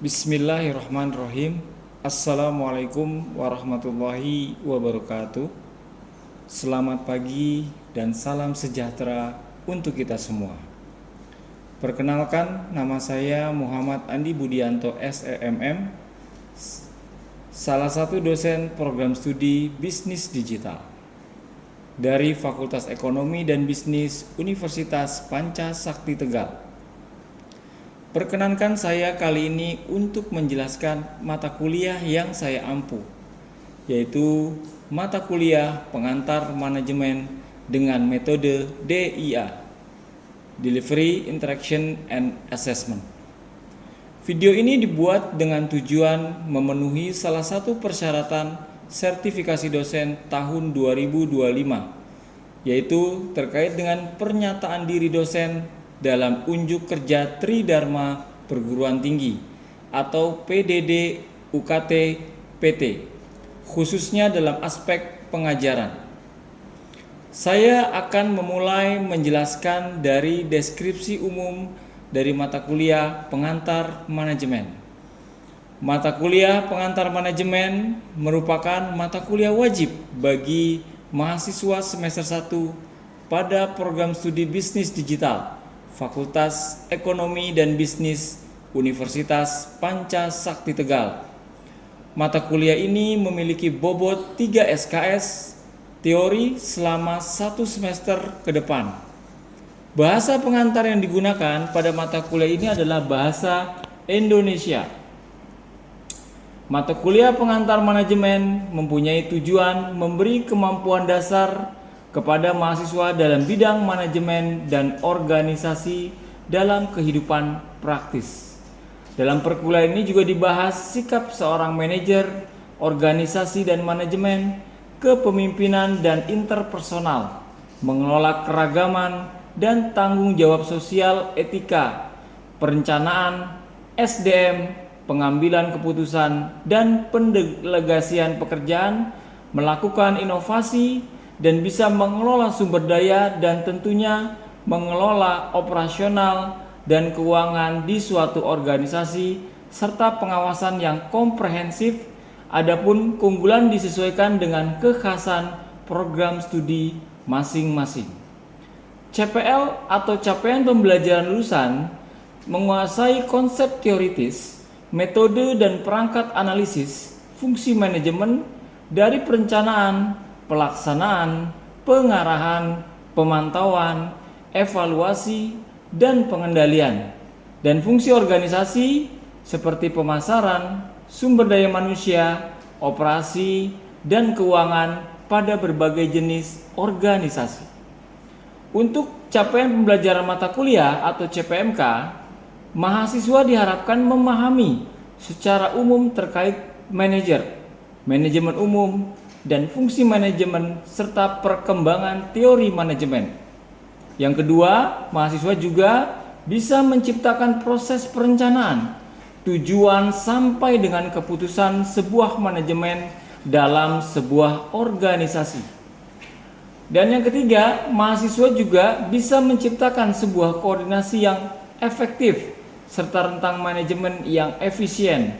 Bismillahirrahmanirrahim. Assalamualaikum warahmatullahi wabarakatuh. Selamat pagi dan salam sejahtera untuk kita semua. Perkenalkan, nama saya Muhammad Andi Budianto SEMM, salah satu dosen program studi Bisnis Digital dari Fakultas Ekonomi dan Bisnis Universitas Pancasakti Tegal. Perkenankan saya kali ini untuk menjelaskan mata kuliah yang saya ampu, yaitu mata kuliah pengantar manajemen dengan metode DIA, Delivery, Interaction, and Assessment. Video ini dibuat dengan tujuan memenuhi salah satu persyaratan sertifikasi dosen tahun 2025, yaitu terkait dengan pernyataan diri dosen dalam unjuk kerja Tridharma Perguruan Tinggi atau PDD UKT PT, khususnya dalam aspek pengajaran. Saya akan memulai menjelaskan dari deskripsi umum dari mata kuliah pengantar manajemen. Mata kuliah pengantar manajemen merupakan mata kuliah wajib bagi mahasiswa semester 1 pada program studi Bisnis Digital Fakultas Ekonomi dan Bisnis Universitas Pancasakti Tegal. Mata kuliah ini memiliki bobot 3 SKS teori selama 1 semester ke depan. Bahasa pengantar yang digunakan pada mata kuliah ini adalah bahasa Indonesia. Mata kuliah pengantar manajemen mempunyai tujuan memberi kemampuan dasar kepada mahasiswa dalam bidang manajemen dan organisasi dalam kehidupan praktis. Dalam perkuliahan ini juga dibahas sikap seorang manajer, organisasi dan manajemen, kepemimpinan dan interpersonal, mengelola keragaman dan tanggung jawab sosial, etika, perencanaan, SDM, pengambilan keputusan dan pendelegasian pekerjaan, melakukan inovasi, dan bisa mengelola sumber daya dan tentunya mengelola operasional dan keuangan di suatu organisasi serta pengawasan yang komprehensif. Adapun keunggulan disesuaikan dengan kekhasan program studi masing-masing. CPL atau capaian pembelajaran lulusan menguasai konsep teoritis, metode dan perangkat analisis, fungsi manajemen dari perencanaan, pelaksanaan, pengarahan, pemantauan, evaluasi, dan pengendalian, dan fungsi organisasi seperti pemasaran, sumber daya manusia, operasi, dan keuangan pada berbagai jenis organisasi. Untuk capaian pembelajaran mata kuliah atau CPMK, mahasiswa diharapkan memahami secara umum terkait manajemen umum, dan fungsi manajemen serta perkembangan teori manajemen. Yang kedua, mahasiswa juga bisa menciptakan proses perencanaan, tujuan sampai dengan keputusan sebuah manajemen dalam sebuah organisasi. Dan yang ketiga, mahasiswa juga bisa menciptakan sebuah koordinasi yang efektif serta rentang manajemen yang efisien.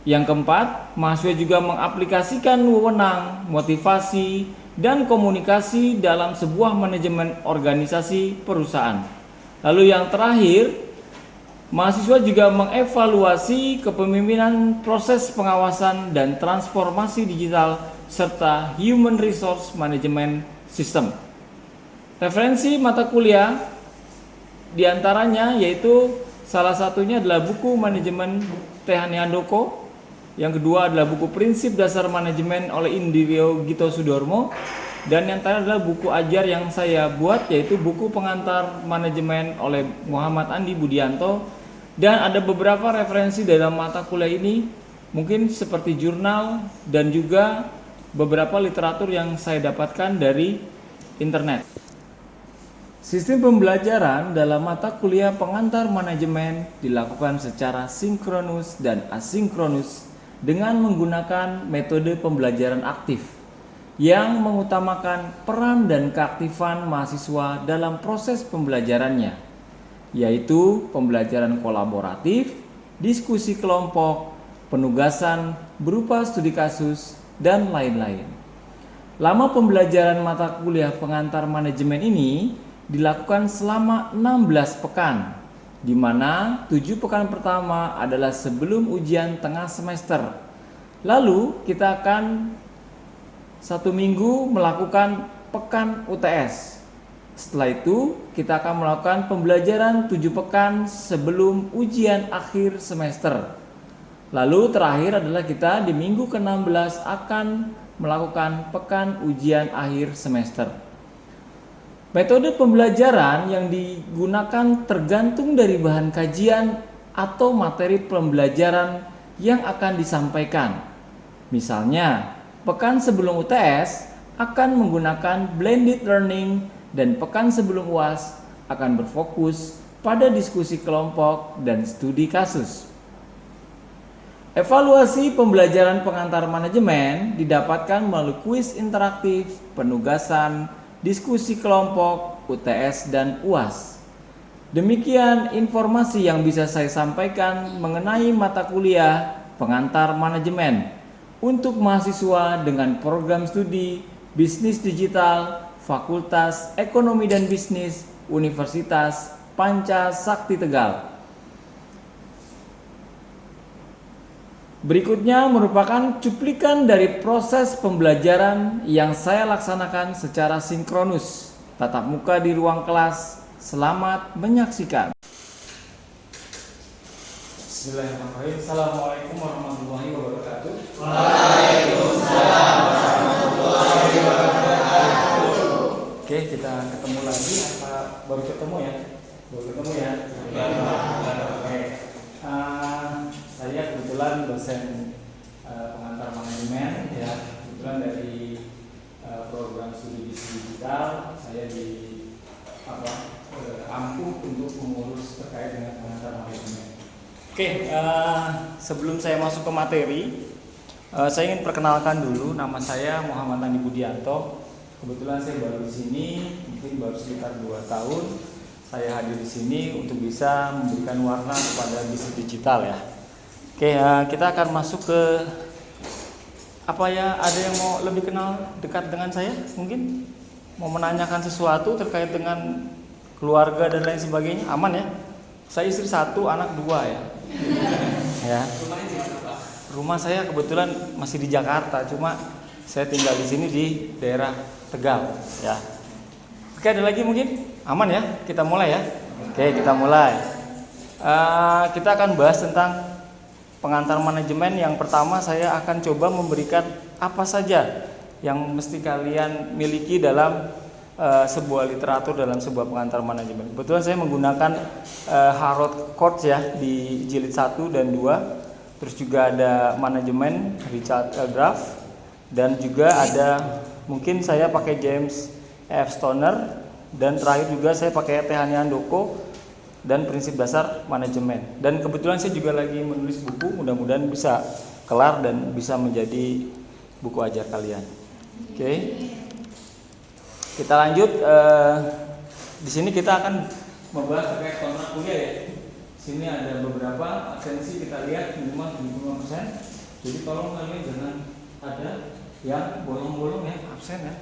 Yang keempat, mahasiswa juga mengaplikasikan wewenang, motivasi, dan komunikasi dalam sebuah manajemen organisasi perusahaan. Lalu yang terakhir, mahasiswa juga mengevaluasi kepemimpinan proses pengawasan dan transformasi digital serta human resource management system. Referensi mata kuliah diantaranya yaitu salah satunya adalah buku manajemen Tehani Handoko. Yang kedua adalah buku Prinsip Dasar Manajemen oleh Indirio Gito Sudormo. Dan yang terakhir adalah buku ajar yang saya buat, yaitu buku pengantar manajemen oleh Muhammad Andi Budianto. Dan ada beberapa referensi dalam mata kuliah ini, mungkin seperti jurnal dan juga beberapa literatur yang saya dapatkan dari internet. Sistem pembelajaran dalam mata kuliah pengantar manajemen dilakukan secara sinkronus dan asinkronus dengan menggunakan metode pembelajaran aktif yang mengutamakan peran dan keaktifan mahasiswa dalam proses pembelajarannya, yaitu pembelajaran kolaboratif, diskusi kelompok, penugasan berupa studi kasus, dan lain-lain. Lama pembelajaran mata kuliah pengantar manajemen ini dilakukan selama 16 pekan, di mana 7 pekan pertama adalah sebelum ujian tengah semester. Lalu kita akan 1 minggu melakukan pekan UTS. Setelah itu kita akan melakukan pembelajaran 7 pekan sebelum ujian akhir semester. Lalu terakhir adalah kita di minggu ke-16 akan melakukan pekan ujian akhir semester. Metode pembelajaran yang digunakan tergantung dari bahan kajian atau materi pembelajaran yang akan disampaikan. Misalnya, pekan sebelum UTS akan menggunakan blended learning dan pekan sebelum UAS akan berfokus pada diskusi kelompok dan studi kasus. Evaluasi pembelajaran pengantar manajemen didapatkan melalui kuis interaktif, penugasan, diskusi kelompok, UTS, dan UAS. Demikian informasi yang bisa saya sampaikan mengenai mata kuliah pengantar manajemen untuk mahasiswa dengan program studi bisnis digital Fakultas Ekonomi dan Bisnis Universitas Panca Sakti Tegal. Berikutnya merupakan cuplikan dari proses pembelajaran yang saya laksanakan secara sinkronus, tatap muka di ruang kelas. Selamat menyaksikan. Bismillahirrahmanirrahim. Assalamualaikum warahmatullahi wabarakatuh. Waalaikumsalam warahmatullahi wabarakatuh. Oke, kita ketemu lagi. Baru ketemu ya? Baru ketemu ya? Oke. Saya kebetulan dosen pengantar manajemen ya. Kebetulan dari program studi digital. Saya ampuh untuk mengurus terkait dengan pengantar manajemen. Oke, sebelum saya masuk ke materi, saya ingin perkenalkan dulu. Nama saya Muhammad Andi Budianto. Kebetulan saya baru di sini, mungkin baru sekitar 2 tahun. Saya hadir di sini untuk bisa memberikan warna kepada bisnis digital ya. Oke, kita akan masuk ke Ada yang mau lebih kenal dekat dengan saya? Mungkin mau menanyakan sesuatu terkait dengan keluarga dan lain sebagainya? Aman ya? Saya istri 1, anak 2 ya. Ya. Rumah saya kebetulan masih di Jakarta, cuma saya tinggal di sini di daerah Tegal ya. Oke, ada lagi mungkin? Aman ya? Kita mulai ya. Oke, kita mulai. Kita akan bahas tentang pengantar manajemen. Yang pertama saya akan coba memberikan apa saja yang mesti kalian miliki dalam sebuah literatur dalam sebuah pengantar manajemen. Kebetulan saya menggunakan Harold Courts ya di jilid 1 dan 2. Terus juga ada manajemen Richard Graff, dan juga ada mungkin saya pakai James F. Stoner, dan terakhir juga saya pakai Tehani Handoko dan prinsip dasar manajemen. Dan kebetulan saya juga lagi menulis buku, mudah-mudahan bisa kelar dan bisa menjadi buku ajar kalian. Oke. Kita lanjut. Di sini kita akan membahas terkait kontrak kuliah ya. Sini ada beberapa absensi, kita lihat minimal 75%. Jadi tolong kalian jangan ada yang bolong-bolong ya, absen ya.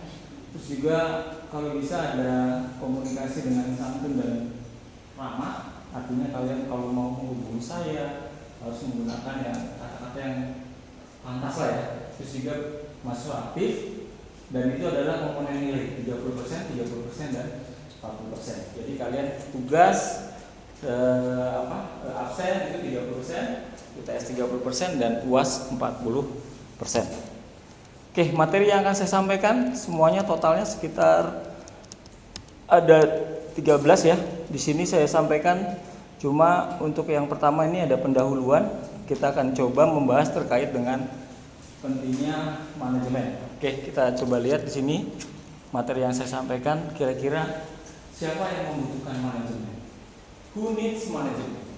Terus juga kalau bisa ada komunikasi dengan santun dan ramah. Artinya kalian kalau mau menghubungi saya harus menggunakan ya kata-kata yang pantas lah ya. Terus juga mahasiswa aktif, dan itu adalah komponen nilai 30%, 30% dan 40%. Jadi kalian tugas absen itu 30%, UTS 30% dan UAS 40%. Oke, materi yang akan saya sampaikan semuanya totalnya sekitar ada 13 ya. Di sini saya sampaikan cuma untuk yang pertama ini ada pendahuluan. Kita akan coba membahas terkait dengan pentingnya manajemen. Oke, kita coba lihat di sini materi yang saya sampaikan. Kira-kira siapa yang membutuhkan manajemen? Who needs management?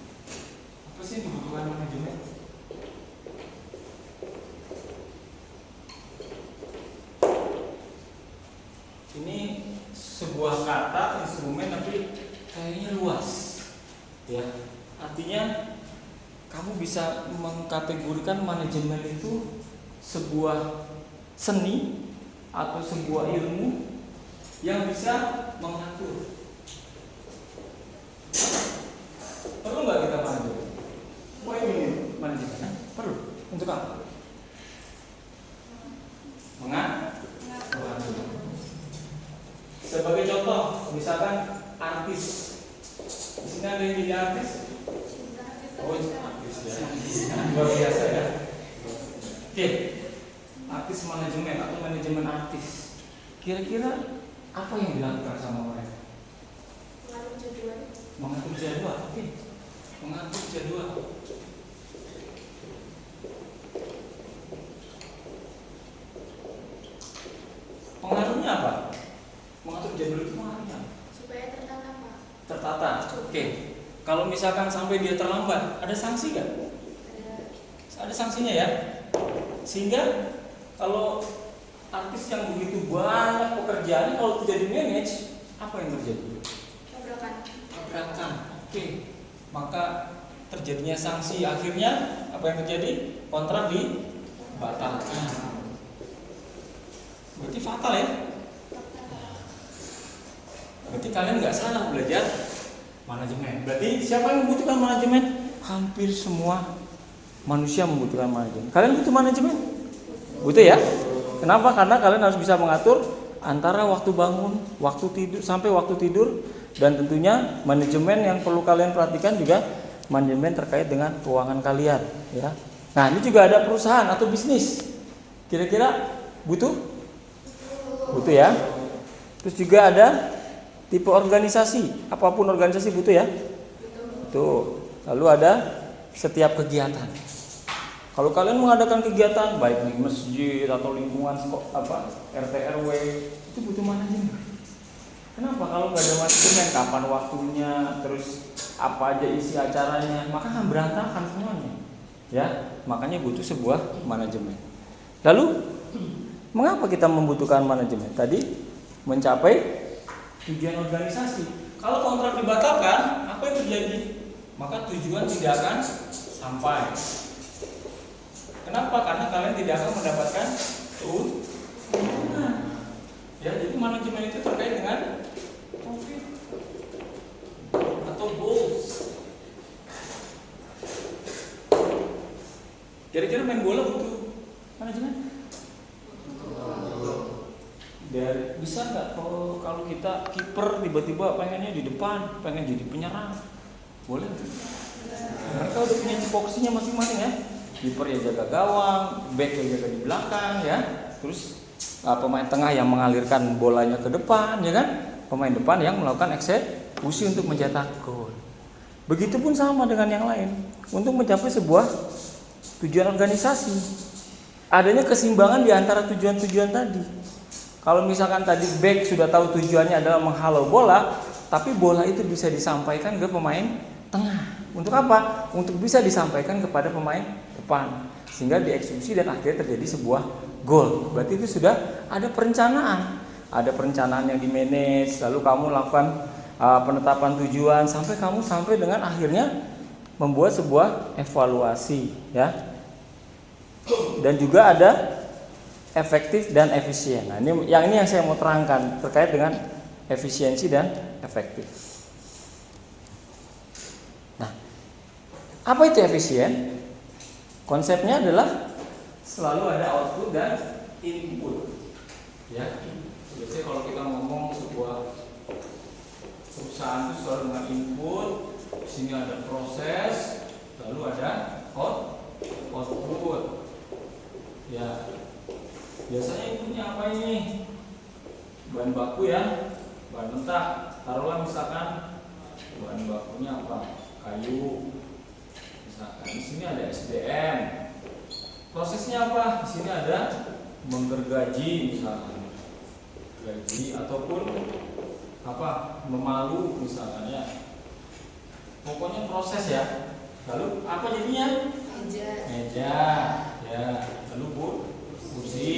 Apa sih yang dibutuhkan manajemen? Ini sebuah kata instrumen tapi kayaknya luas, ya. Artinya kamu bisa mengkategorikan manajemen itu sebuah seni atau sebuah ilmu yang bisa mengatur. Perlu nggak kita manajemen? Wah, ini manajemen perlu untuk apa? Mengatur. Sebagai contoh, misalkan artis. Di sini ada yang jadi artis? Oh, artis ya. Luar biasa ya. Oke. Artis manajemen atau manajemen artis. Kira-kira apa yang dilakukan sama mereka? Mengatur jadwal. Oke. Mengatur jadwal. Pengaruhnya apa? Mengatur jadwal itu pengaruhnya supaya tertata, Pak. Tertata. Oke. Kalau misalkan sampai dia terlambat, ada sanksi nggak? Ada sanksinya ya. Sehingga kalau artis yang begitu banyak pekerjaan, kalau tidak di-manage, apa yang terjadi? Tabrakan. Oke. Maka terjadinya sanksi, akhirnya apa yang terjadi? Kontrak dibatalkan. Berarti fatal ya? Berarti kalian nggak salah belajar manajemen. Berarti siapa yang membutuhkan manajemen? Hampir semua manusia membutuhkan manajemen. Kalian butuh manajemen? Butuh ya? Kenapa? Karena kalian harus bisa mengatur antara waktu bangun, waktu tidur sampai waktu tidur, dan tentunya manajemen yang perlu kalian perhatikan juga manajemen terkait dengan keuangan kalian, ya. Nah, ini juga ada perusahaan atau bisnis. Kira-kira butuh? Butuh ya. Terus juga ada tipe organisasi. Apapun organisasi butuh ya. Tuh. Lalu ada setiap kegiatan. Kalau kalian mengadakan kegiatan baik di masjid atau lingkungan RT RW, itu butuh manajemen. Kenapa? Kalau nggak ada manajemen, kapan waktunya, terus apa aja isi acaranya, maka akan berantakan semuanya. Ya, makanya butuh sebuah manajemen. Lalu, mengapa kita membutuhkan manajemen? Tadi mencapai tujuan organisasi. Kalau kontrak dibatalkan, apa yang terjadi? Maka tujuan tidak akan sampai. Kenapa? Karena kalian tidak akan mendapatkan keuntungan. Ya, jadi manajemen itu terkait dengan profit atau goals. Kira-kira main bola butuh manajemen? Bisa nggak kalau kita kiper tiba-tiba pengennya di depan, pengen jadi penyerang, boleh? Mereka udah punya tupoksinya masing-masing ya. Kiper yang jaga gawang, back yang jaga di belakang ya. Terus pemain tengah yang mengalirkan bolanya ke depan ya kan. Pemain depan yang melakukan eksekusi untuk mencetak gol. Begitupun sama dengan yang lain. Untuk mencapai sebuah tujuan organisasi, adanya keseimbangan di antara tujuan-tujuan tadi. Kalau misalkan tadi back sudah tahu tujuannya adalah menghalau bola, tapi bola itu bisa disampaikan ke pemain tengah. Untuk apa? Untuk bisa disampaikan kepada pemain depan, sehingga dieksekusi dan akhirnya terjadi sebuah gol. Berarti itu sudah ada perencanaan. Ada perencanaan yang di-manage, lalu kamu lakukan penetapan tujuan sampai dengan akhirnya membuat sebuah evaluasi, ya. Dan juga ada efektif dan efisien. Nah, ini yang saya mau terangkan terkait dengan efisiensi dan efektif. Nah, apa itu efisien? Konsepnya adalah selalu ada output dan input. Ya, biasanya kalau kita ngomong sebuah perusahaan itu selalu dengan input, di sini ada proses, lalu ada output. Ya, biasanya inputnya apa ini? Bahan baku ya, bahan mentah. Taruhlah misalkan bahan bakunya apa? Kayu. Misalkan di sini ada SDM. Prosesnya apa? Di sini ada menggergaji misalkan, gaji ataupun apa? Memalu misalkan ya. Pokoknya proses ya. Lalu apa jadinya? Meja. Ya. Lalu kursi.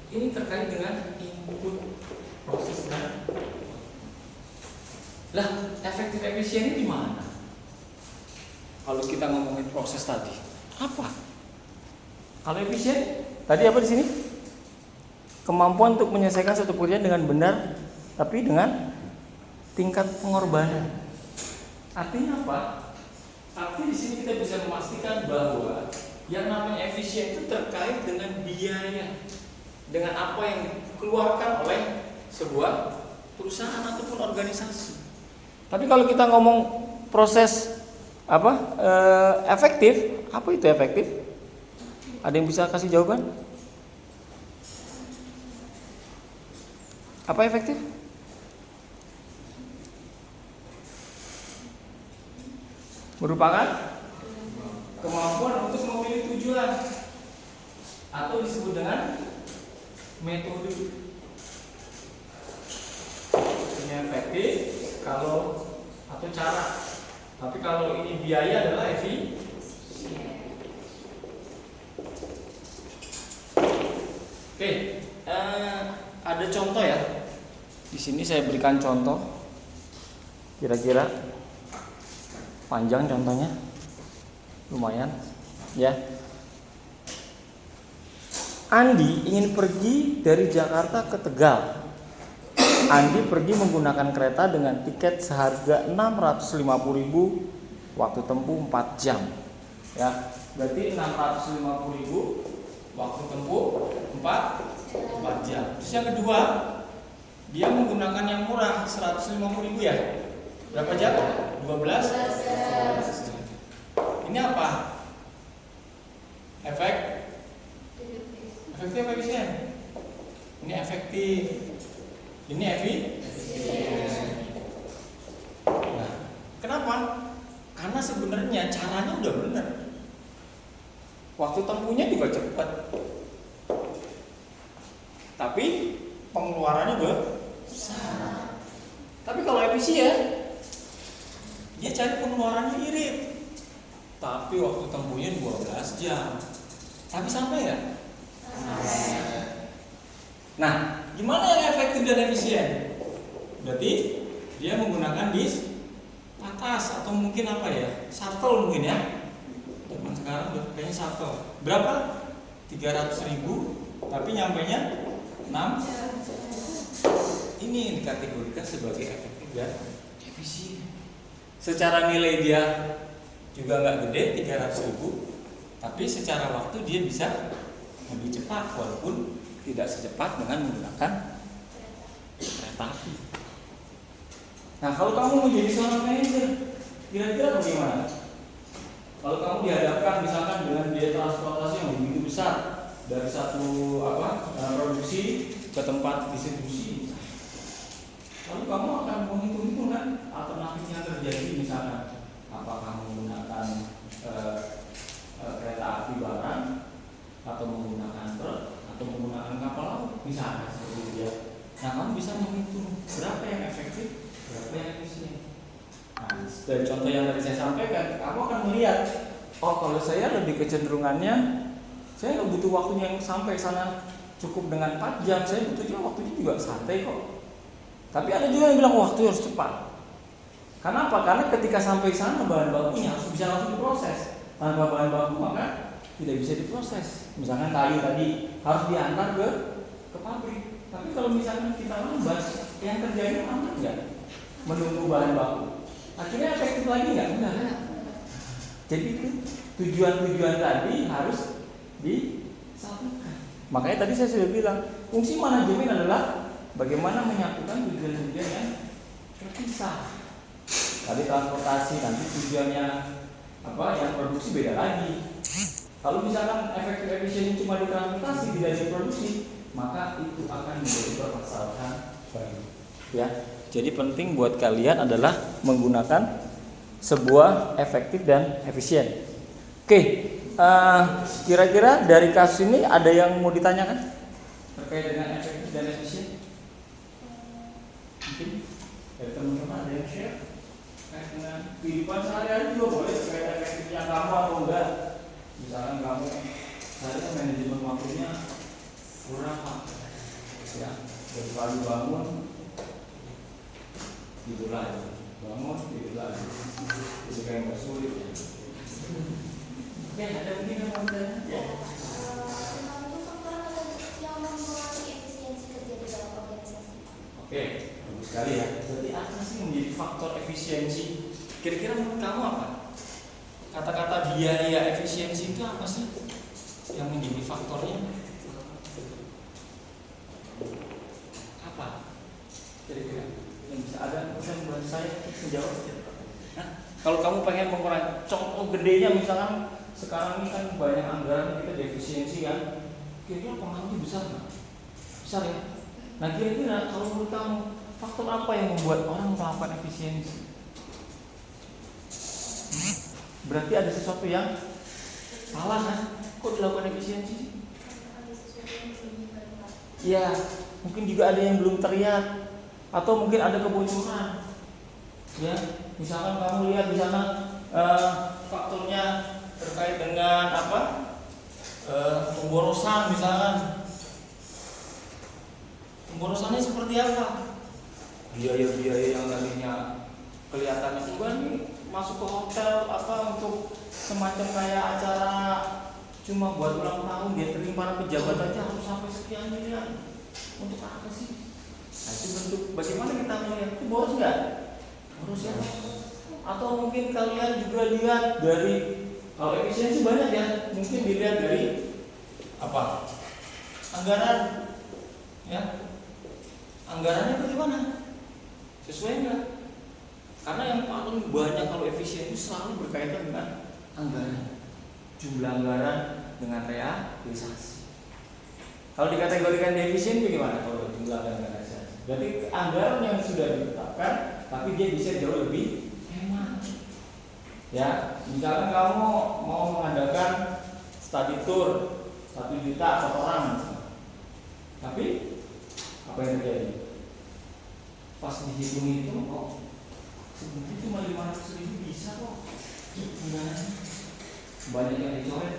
Ini terkait dengan input proses dan lah efektif efisien ini di mana? Kalau kita ngomongin proses tadi, apa? Kalau efisien, tadi apa di sini? Kemampuan untuk menyelesaikan satu pekerjaan dengan benar, tapi dengan tingkat pengorbanan. Artinya apa? Artinya di sini kita bisa memastikan bahwa yang namanya efisien itu terkait dengan biaya, dengan apa yang dikeluarkan oleh sebuah perusahaan ataupun organisasi. Tapi kalau kita ngomong proses efektif, apa itu efektif? Ada yang bisa kasih jawaban? Apa efektif? Merupakan kemampuan untuk memilih tujuan atau disebut dengan metode. Ini efektif kalau atau cara. Tapi kalau ini biaya adalah efisien. Oke, ada contoh ya. Di sini saya berikan contoh. Kira-kira panjang contohnya, lumayan, ya. Andi ingin pergi dari Jakarta ke Tegal. Andi pergi menggunakan kereta dengan tiket seharga 650.000, waktu tempuh 4 jam. Ya, berarti 650.000, waktu tempuh 4 jam. Terus yang kedua, dia menggunakan yang murah 150.000 ya. Berapa jam? 12 jam. Ini apa? Efektif apa efisien? Ini efektif. Ini efisien. Nah, kenapa? Karena sebenarnya caranya udah benar. Waktu tempuhnya juga cepat. Tapi pengeluarannya besar. Tapi kalau efisien, dia cari pengeluarannya irit. Tapi waktu tempuhnya 12 jam. Tapi sampai ya? Nah, gimana yang efektif dan efisien? Berarti dia menggunakan bis atas atau mungkin apa ya? Shuttle mungkin ya. Zaman sekarang udah kayaknya shuttle. Berapa? 300.000, tapi nyampainya 6. Ini yang dikategorikan sebagai efektif dan efisien. Secara nilai dia juga nggak gede, 300.000, tapi secara waktu dia bisa lebih cepat walaupun tidak secepat dengan menggunakan kereta api. Nah, kalau kamu menjadi seorang manajer, kira-kira bagaimana? Kalau kamu dihadapkan misalkan dengan biaya transportasi yang begitu besar dari satu produksi ke tempat distribusi, lalu kamu akan menghitung kan alternatif yang terjadi, misalkan apakah menggunakan kereta api barang atau menggunakan truk atau menggunakan kapal laut, misalkan seperti itu ya. Nah, kamu bisa menghitung berapa yang efektif, berapa yang efisien. Nah, dari contoh yang tadi saya sampaikan, kamu akan melihat, oh kalau saya lebih kecenderungannya, saya nggak butuh waktunya yang sampai sana cukup dengan 4 jam, saya butuhnya waktunya juga santai kok. Tapi ada juga yang bilang waktu harus cepat. Karena apa? Karena ketika sampai sana bahan bakunya harus bisa langsung diproses. Tanpa bahan baku maka tidak bisa diproses. Misalkan kayu tadi harus diantar ke pabrik. Tapi kalau misalkan kita lambat, yang terjadi lambat nggak? Menunggu bahan baku. Akhirnya efektif lagi nggak? Enggak. Jadi itu tujuan-tujuan tadi harus disatukan. Makanya tadi saya sudah bilang, fungsi manajemen adalah bagaimana menyatukan tujuan-tujuan yang terpisah. Tadi transportasi, nanti tujuannya yang produksi beda lagi. Kalau misalkan efektif efisien cuma di transportasi, tidak di produksi, maka itu akan menjadi permasalahan baru. Ya, jadi penting buat kalian adalah menggunakan sebuah efektif dan efisien. Oke, kira-kira dari kasus ini ada yang mau ditanyakan terkait dengan efektif dan efisien? Mungkin dari teman-teman ada yang share dengan kehidupan sehari-hari juga boleh terkait efektifnya kamu atau enggak. Misalkan kamu saya manajemen waktunya kurang, ya, dari pagi bangun tidur lagi, bangun tidur lagi, itu kayak nggak sulit ya. Oke, ada mungkin yang mau bertanya? Ya. Oke, bagus sekali ya. Berarti apa sih yang menjadi faktor efisiensi? Kira-kira menurut kamu apa? Kata-kata biaya efisiensi itu apa sih yang menjadi faktornya? Apa? Kira-kira yang bisa ada pesan buat saya menjawab? Nah, kalau kamu pengen mengurangi, contoh gedenya misalkan sekarang ini kan banyak anggaran kita defisiensi kan, kira-kira pengaruhnya besar nggak? Besar ya. Nah kira-kira kalau menurut kamu faktor apa yang membuat orang melakukan efisiensi? Berarti ada sesuatu yang salah kan? Kok dilakukan efisiensi? Ya, mungkin juga ada yang belum terlihat, atau mungkin ada kebocoran. Ya, misalkan kamu lihat di sana faktornya terkait dengan apa? Pemborosan misalkan. Pemborosannya seperti apa? Biaya-biaya yang tadinya kelihatannya juga nih masuk ke hotel apa untuk semacam kayak acara cuma buat ulang tahun gathering para pejabat aja harus sampai sekian miliar. Untuk apa sih? Nah, itu bentuk bagaimana kita melihat itu boros nggak? Boros ya. Atau mungkin kalian juga lihat dari kalau efisiensi banyak ya, mungkin dilihat dari apa? Anggaran, ya. Anggarannya bagaimana? Sesuai nggak? Karena yang paling banyak kalau efisien itu selalu berkaitan dengan anggaran, jumlah anggaran dengan realisasi. Kalau dikategorikan defisien bagaimana kalau jumlah anggaran dengan realisasi? Berarti anggaran yang sudah ditetapkan, tapi dia bisa jauh lebih hemat. Ya, misalkan kamu mau mengadakan study tour 1 juta per orang, tapi apa yang terjadi? Pas dihitung itu kok sebenarnya cuma 500.000 bisa kok. Banyak yang dicoret.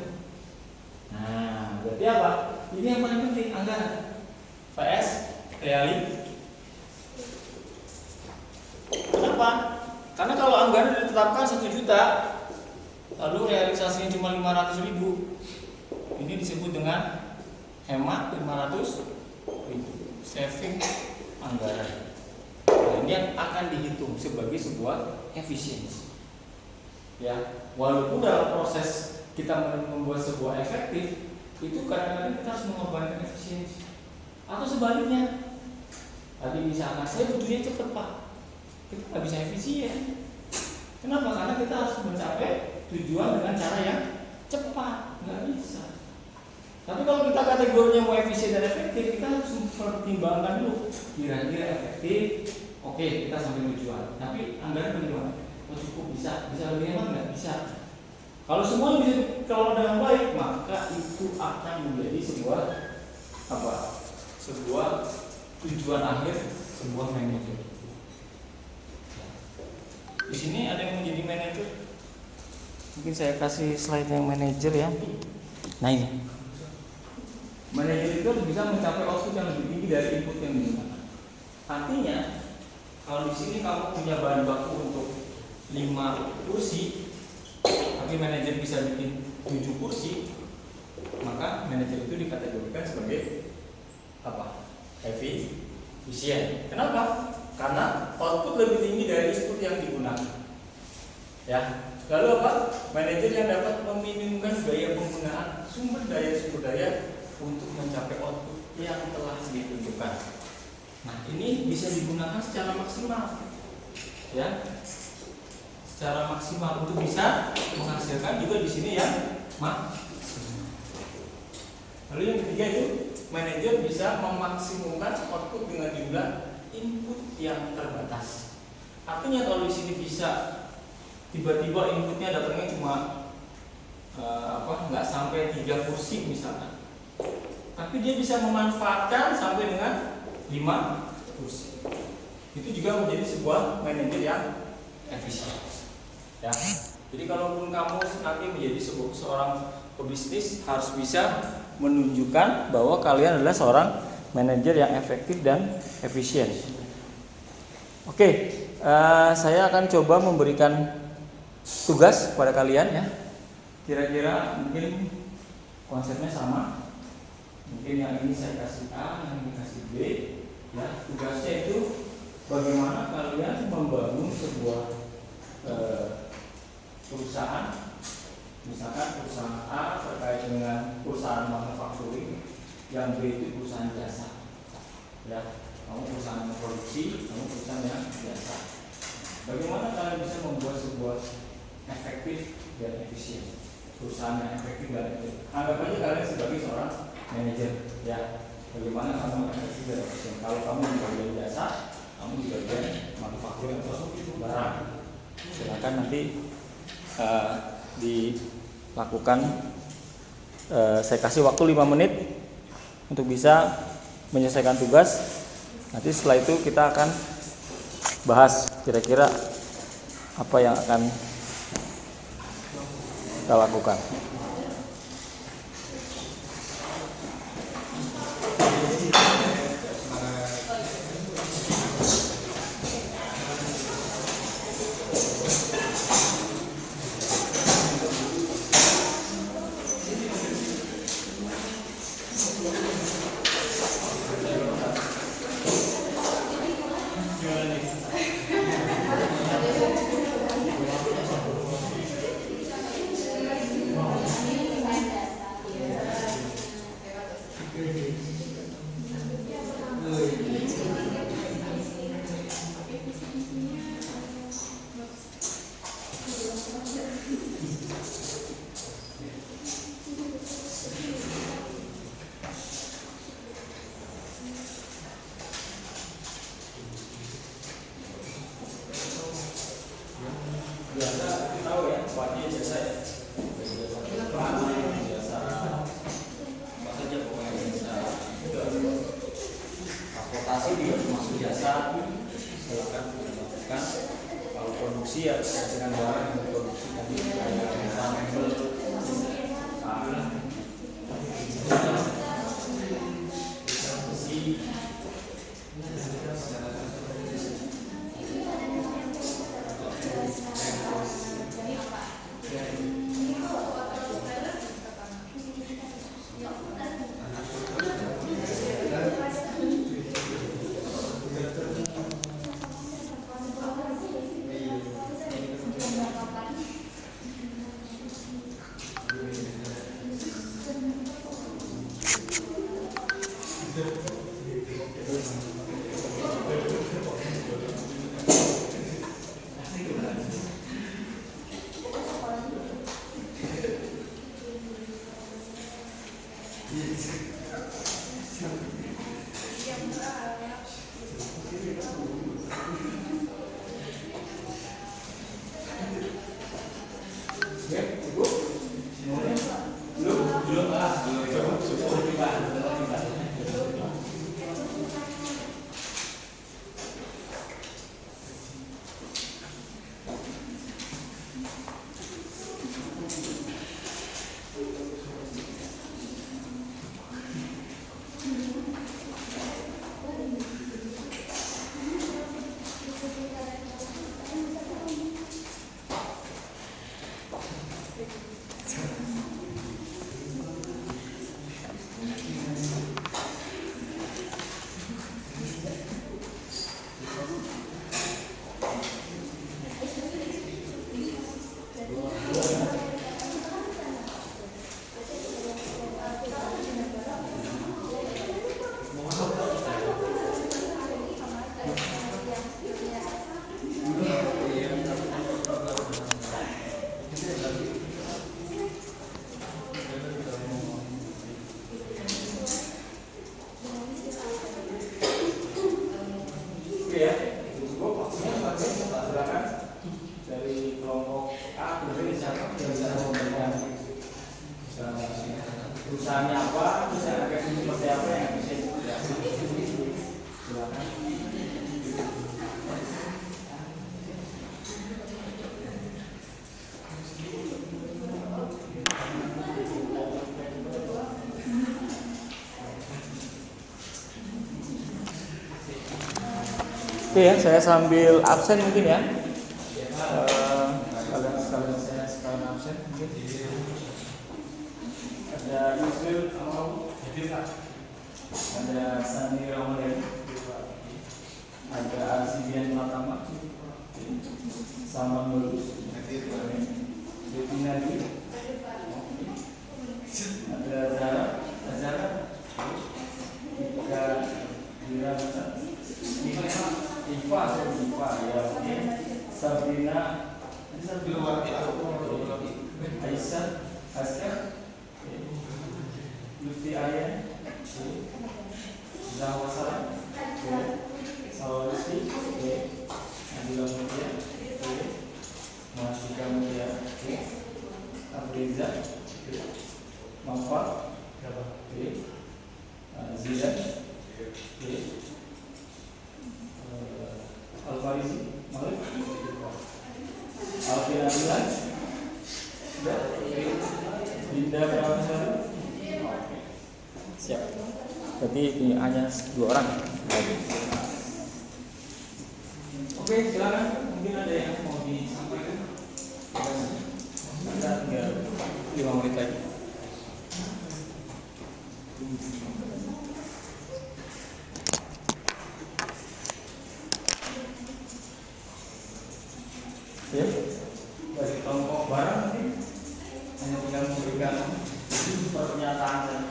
Nah, berarti apa? Ini yang paling penting, anggaran. PS realisasi. Kenapa? Karena kalau anggaran ditetapkan 1 juta, lalu realisasinya cuma 500.000, ini disebut dengan hemat 500.000, saving anggaran. Nah, ini yang akan dihitung sebagai sebuah efisiensi. Ya, walaupun dalam proses kita membuat sebuah efektif, itu kadang-kadang kita harus mengorbankan efisiensi. Atau sebaliknya, tadi misalkan saya butuhnya cepat Pak, kita nggak bisa efisien. Kenapa? Karena kita harus mencapai tujuan dengan cara yang cepat, nggak bisa. Tapi kalau kita kategorinya mau efisien dan efektif, kita harus mempertimbangkan dulu kira-kira efektif. Oke, kita sampai tujuan. Tapi anggaran bagaimana? Oh, cukup bisa lebih hemat nggak? Bisa. Kalau semuanya bisa kalau dengan baik, maka itu akan menjadi sebuah apa? Sebuah tujuan akhir sebuah manajer. Di sini ada yang menjadi manajer. Mungkin saya kasih slide yang manajer ya. Nah ini, manajer itu bisa mencapai output yang lebih tinggi dari input yang digunakan. Artinya, kalau di sini kamu punya bahan baku untuk 5 kursi, tapi manajer bisa bikin 7 kursi, maka manajer itu dikategorikan sebagai apa? Efisien. Kenapa? Karena output lebih tinggi dari input yang digunakan. Ya. Lalu apa? Manajer yang dapat meminimumkan biaya penggunaan sumber daya untuk mencapai output yang telah ditentukan. Nah, ini bisa digunakan secara maksimal. Ya. Secara maksimal untuk bisa menghasilkan juga di sini yang maksimal. Lalu yang ketiga itu manajer bisa memaksimumkan output dengan jumlah input yang terbatas. Artinya kalau di sini bisa tiba-tiba inputnya datangnya cuma nggak sampai 3 kursi misalkan, tapi dia bisa memanfaatkan sampai dengan 5 kursi. Itu juga menjadi sebuah manajer yang efisien. Ya. Jadi kalaupun kamu nanti menjadi seorang pebisnis, harus bisa menunjukkan bahwa kalian adalah seorang manajer yang efektif dan efisien. Oke, saya akan coba memberikan tugas kepada kalian ya. kira-kira mungkin konsepnya sama. Mungkin yang ini saya kasih A, yang ini kasih B. Ya, tugasnya itu bagaimana kalian membangun sebuah perusahaan. Misalkan perusahaan A terkait dengan perusahaan manufacturing, yang B itu perusahaan jasa. Ya, kamu perusahaan produksi, kamu perusahaan yang jasa. Bagaimana kalian bisa membuat sebuah efektif dan efisien? Perusahaan yang efektif dan efisien. Anggap aja kalian sebagai seorang manajer, ya. Bagaimana kamu efektif dan efisien? Kalau kamu di bagian jasa, kamu di bagian manufaktur atau barang. Silakan nanti dilakukan. Saya kasih waktu 5 menit untuk bisa menyelesaikan tugas. Nanti setelah itu kita akan bahas kira-kira apa yang akan kita lakukan. Perusahaannya apa, perusahaan seperti apa yang bisa silakan. Oke ya, saya sambil absen mungkin ya. Kalian saya sekalian absen mungkin. ada Sandi Ramadhan, ada Arsibian Pratama, Saman Lulus, Devi Nadi, ada Zara, Ika Diranta, Iva ya, Sabrina, Aisyah, Aska, Lutfi Aryan, Zawasara, Sawarisi, Adila Mutia, Masika Mutia, Afriza, Mafar, Zidan, Alfarizi, Malik, Alvin Adilan, Dinda Pramasari. Siap. Berarti ini hanya 2 orang. Oke, silakan. Mungkin ada yang mau disampaikan. Kita tinggal 5 menit lagi. Ya, dari kelompok barang nanti hanya tinggal memberikan pernyataan dan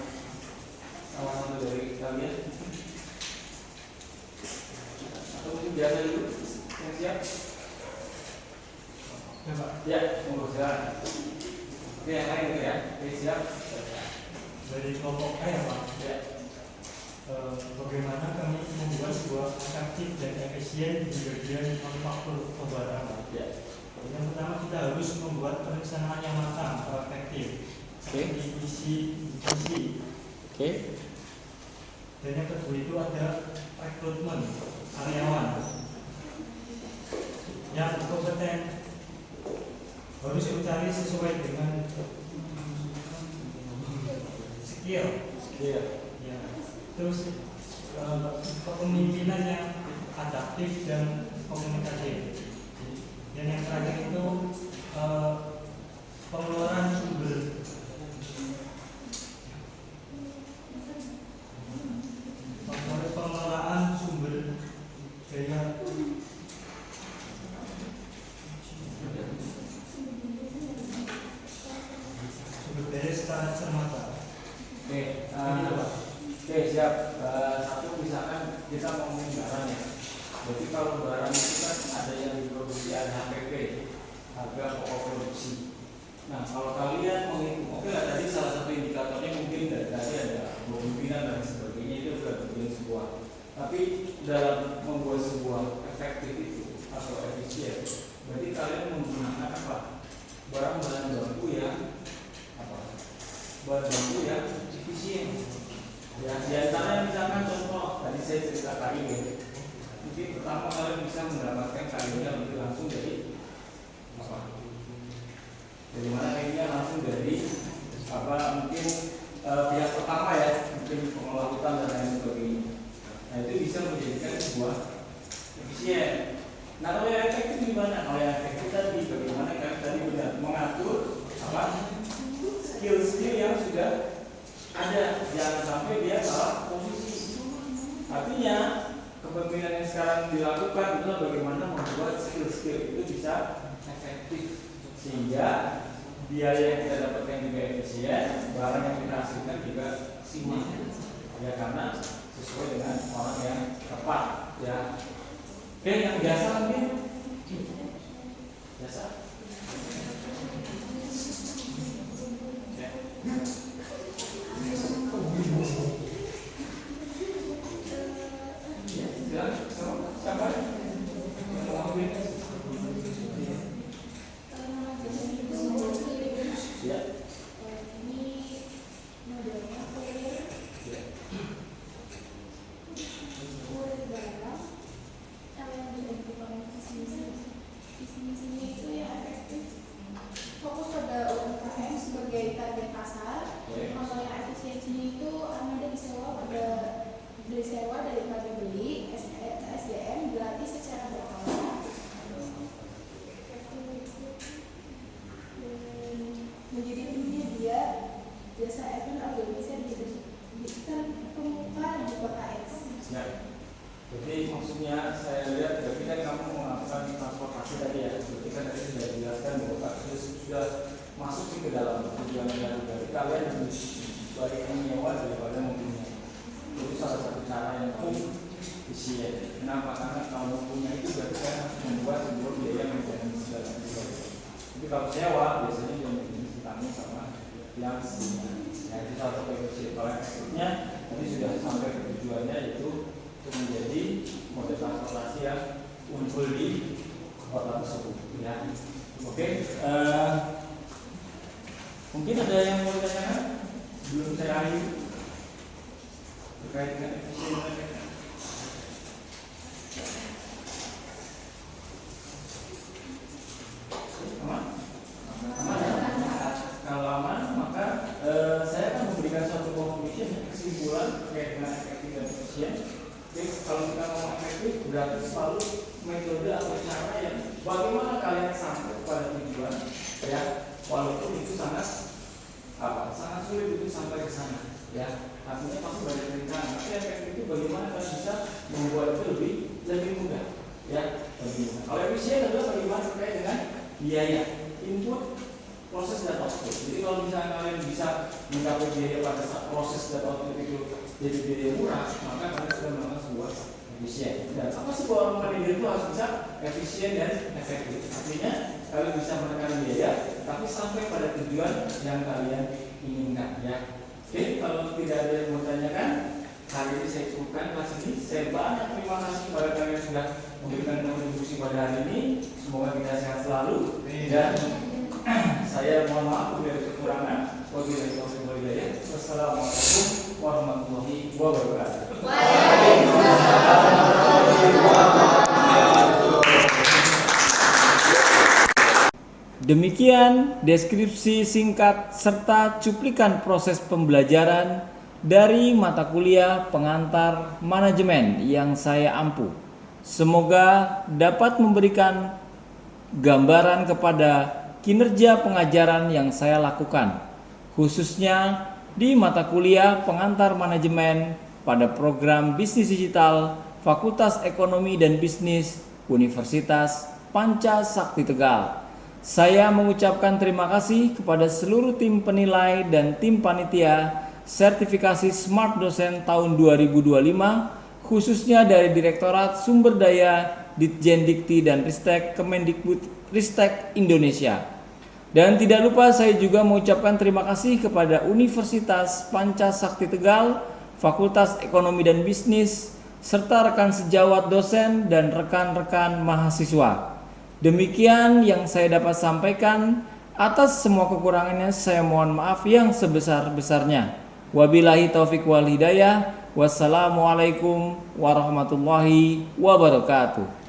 salah satu dari kalian atau mungkin biasa dulu yang siap. Ya, monggo silakan. Oke, yang lain itu ya. Oke, siap. Dari kelompok A ya Pak. Ya. Bagaimana kami membuat sebuah efektif dan efisien di bagian manufaktur pembuatan. Ya. Yang pertama kita harus membuat perencanaan yang matang atau efektif. Seperti visi. Oke. Dan yang kedua itu ada rekrutmen karyawan yang kompeten, harus dicari sesuai dengan skill. Ya. Terus kepemimpinan yang adaptif dan komunikatif. Dan yang terakhir itu pengelolaan sumber daya secara cermata. Oke, siap. Satu misalkan kita ngomongin barang ya. Jadi kalau barang itu kan ada yang diproduksi, ada HPP, harga pokok produksi. Nah, kalau kalian menghitung, oke lah, tadi salah satu indikatornya mungkin dari tadi ada kepemimpinan dan sebagainya, itu sudah bikin sebuah. Tapi dalam membuat sebuah efektif itu atau efisien, berarti kalian menggunakan apa? Barang-barang baku yang apa? Barang baku yang efisien. Ya, biasanya misalkan contoh tadi saya cerita tadi ya. Mungkin pertama kalian bisa mendapatkan kainnya langsung dari apa? Dari mana kainnya langsung dari apa? Mungkin pihak pertama ya, mungkin pengelola hutan dan lain sebagainya. Nah, itu bisa menjadikan sebuah efisien. Nah, kalau yang efektif gimana? Kalau yang efektif tadi bagaimana kan tadi benar mengatur apa? Skill-skill yang sudah ada, jangan sampai dia salah posisi. Artinya kepemimpinan yang sekarang dilakukan adalah bagaimana membuat skill-skill itu bisa efektif sehingga biaya yang kita dapatkan juga efisien, barang yang kita hasilkan juga maksimal. Ya, karena sesuai dengan orang yang tepat. Ya. Oke, yang biasa mungkin biasa. khususnya saya lihat ketika kamu melakukan transportasi tadi ya, berarti kan tadi sudah dijelaskan bahwa kasus sudah masuk ke dalam tujuan negara, berarti kalian lebih baik menyewa daripada mempunyai. Itu salah satu cara yang paling efisien. Kenapa? Karena kalau punya itu berarti kan harus membuat sebuah biaya maintenance segala sesuatu. Tapi kalau sewa biasanya dia ditanggung sama yang punya. Nah itu salah satu efisien. Kalau efektifnya tadi sudah sampai ke tujuannya, yaitu untuk menjadi moda transportasi yang unggul di kota tersebut. Ya, oke. Mungkin ada yang mau ditanyakan sebelum saya akhiri terkait dengan efisien. Kalau aman, maka saya akan memberikan suatu conclusion, kesimpulan terkait dengan efektif dan efisien. Oke, kalau kita ngomong efektif, berarti selalu metode atau cara yang bagaimana kalian sampai kepada tujuan, ya, walaupun itu sangat sulit untuk sampai ke sana, ya. Artinya pasti banyak rintangan. Tapi efektif itu bagaimana kalian bisa membuat itu lebih mudah, ya. Kalau efisien adalah bagaimana terkait dengan biaya, input, proses dan output. Jadi kalau misalnya kalian bisa mencapai biaya pada saat proses dan output itu jadi biaya murah, maka kalian sudah melakukan sebuah efisien. Dan apa sih seorang manajer itu harus bisa efisien dan efektif? Artinya kalian bisa menekan biaya, tapi sampai pada tujuan yang kalian inginkan. Ya, oke. Kalau tidak ada yang mau tanyakan, hari ini saya cukupkan kelas ini. Saya banyak terima kasih kepada kalian yang sudah memberikan kontribusi pada hari ini. Semoga kita sehat selalu. Dan saya mohon maaf bila ada kekurangan. Wabillahi taufiq wal hidayah. Wassalamualaikum warahmatullahi wabarakatuh. Demikian deskripsi singkat serta cuplikan proses pembelajaran dari mata kuliah pengantar manajemen yang saya ampu. Semoga dapat memberikan gambaran kepada kinerja pengajaran yang saya lakukan, khususnya di mata kuliah pengantar manajemen pada program bisnis digital Fakultas Ekonomi dan Bisnis Universitas Pancasakti Tegal. Saya mengucapkan terima kasih kepada seluruh tim penilai dan tim panitia sertifikasi Smart Dosen tahun 2025, khususnya dari Direktorat Sumber Daya Ditjen Dikti dan Ristek Kemendikbudristek Indonesia. Dan tidak lupa saya juga mengucapkan terima kasih kepada Universitas Pancasakti Tegal, Fakultas Ekonomi dan Bisnis, serta rekan sejawat dosen dan rekan-rekan mahasiswa. Demikian yang saya dapat sampaikan. Atas semua kekurangannya saya mohon maaf yang sebesar-besarnya. Wabillahi taufiq wal hidayah. Wassalamualaikum warahmatullahi wabarakatuh.